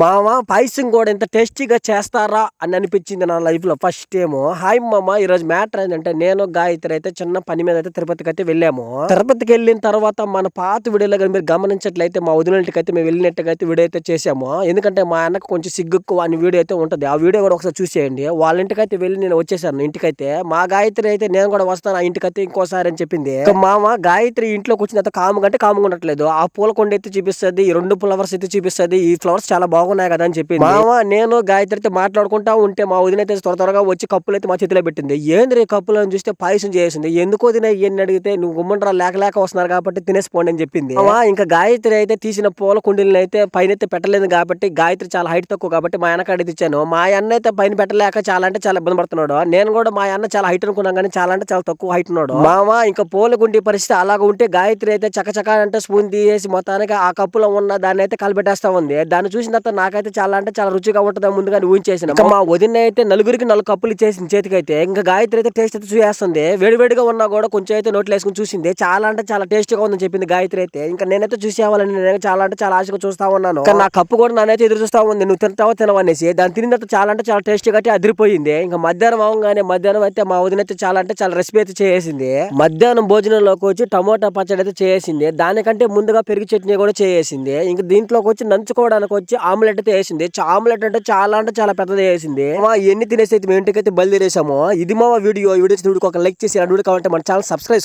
మామ పాయసం కూడా ఇంత టేస్టీగా చేస్తారా అని అనిపించింది నా లైఫ్ లో ఫస్ట్ టైం. హాయ్ మామ, ఈ రోజు మ్యాటర్ ఏంటంటే నేను గాయత్రి అయితే చిన్న పని మీద అయితే తిరుపతికి అయితే వెళ్ళాము. తిరుపతికి వెళ్ళిన తర్వాత మన పాత వీడియోలో కానీ మీరు గమనించట్లయితే మా వదిలింటికి అయితే మేము వెళ్ళినట్టుగా అయితే వీడియో అయితే చేసాము. ఎందుకంటే మా అన్నకు కొంచెం సిగ్గు అని వీడియో అయితే ఉంటది. ఆ వీడియో కూడా ఒకసారి చూసేయండి. వాళ్ళ ఇంటికైతే వెళ్ళి నేను వచ్చేసాను. ఇంటికైతే మా గాయత్రి అయితే నేను కూడా వస్తాను ఆ ఇంటికైతే ఇంకోసారి అని చెప్పింది. మామ గాయత్రి ఇంట్లోకి వచ్చిన తర్వాత కాముగా అంటే కాముగా ఉండట్లేదు. ఆ పూల కొండ అయితే చూపిస్తుంది, ఈ 2 ఫ్లవర్స్ అయితే చూపిస్తుంది. ఈ ఫ్లవర్స్ చాలా బాగున్నాయి కదా అని చెప్పింది. మామ నేను గాయత్రితో మాట్లాడుకుంటా ఉంటే మా వదిన అయితే త్వరగా వచ్చి కప్పులు అయితే మా చేతిలో పెట్టింది. ఏంద్రీ కప్పులు అని చూస్తే పాయసం చేసింది. ఎందుకు వదిన ఇవన్నీ అడిగితే నువ్వు గుమ్మండ్రా లేక వస్తున్నారు కాబట్టి తినేసిపోండి అని చెప్పింది. ఇంకా గాయత్రి అయితే తీసిన పూల కుండీలను అయితే పైన అయితే పెట్టలేదు కాబట్టి గాయత్రి చాలా హైట్ తక్కువ కాబట్టి మా అన్న కాడికి ఇచ్చాను. మా అన్న అయితే పైన పెట్టలేక చాలా అంటే చాలా ఇబ్బంది పడుతున్నాడు. నేను కూడా మా అన్న చాలా హైట్ అనుకున్నాను కానీ చాలా అంటే చాలా తక్కువ హైట్ ఉన్నాడు. మామ ఇంకా పూల గుండి పరిస్థితి అలాగ ఉంటే గాయత్రి అయితే చకచక అంటే స్పూన్ తీసేసి మొత్తానికి ఆ కప్పులో ఉన్న దాన్ని అయితే కలిపెట్టేస్తా ఉంది. దాన్ని చూసిన తర్వాత నాకైతే చాలా అంటే చాలా రుచిగా ఉంటుందా ముందుగా ఊహించేసిన. మా వదిన అయితే నలుగురికి 4 కప్పులు ఇచ్చేసింది చేతికి అయితే. ఇంకా గాయత్రి అయితే టేస్ట్ అయితే చూసేస్తుంది. వేడివేడిగా ఉన్నా కూడా కొంచెం అయితే నోట్లో వేసుకుని చూసింది. చాలా అంటే చాలా టేస్టీగా ఉందని చెప్పింది గాయత్రి అయితే. ఇంకా నేనైతే చూసేవాళ్ళని నేను చాలా అంటే చాలా ఆశగా చూస్తా ఉన్నాను. నా కప్పు కూడా నానైతే ఎదురు చూస్తా ఉంది, నువ్వు తింటావో తినవనేసి. దాన్ని తిన్న తర్వాత చాలా అంటే చాలా టేస్టీగా అయితే అదిరిపోయింది. ఇంకా మధ్యాహ్నం అవగానే మధ్యాహ్నం అయితే మా వదిన అయితే చాలా అంటే చాలా రెసిపీ అయితే చేసింది. మధ్యాహ్నం భోజనంలోకి వచ్చి టమోటా పచ్చడి అయితే చేసింది. దానికంటే ముందుగా పెరుగు చట్నీ కూడా చేసింది. ఇంకా దీంట్లోకి వచ్చి నంచుకోవడానికి వచ్చి ఆమ్లెట్ అయితే వేసింది. ఆమ్లెట్ అంటే చాలా పెద్దది వేసింది. ఎన్ని తినేసి అయితే మేము ఇంటికైతే బయలుదేరేసాము. ఇది మా వీడియో ఒక లైక్ చేసి వీడియో కావాలంటే మన ఛానల్ సబ్స్క్రైబ్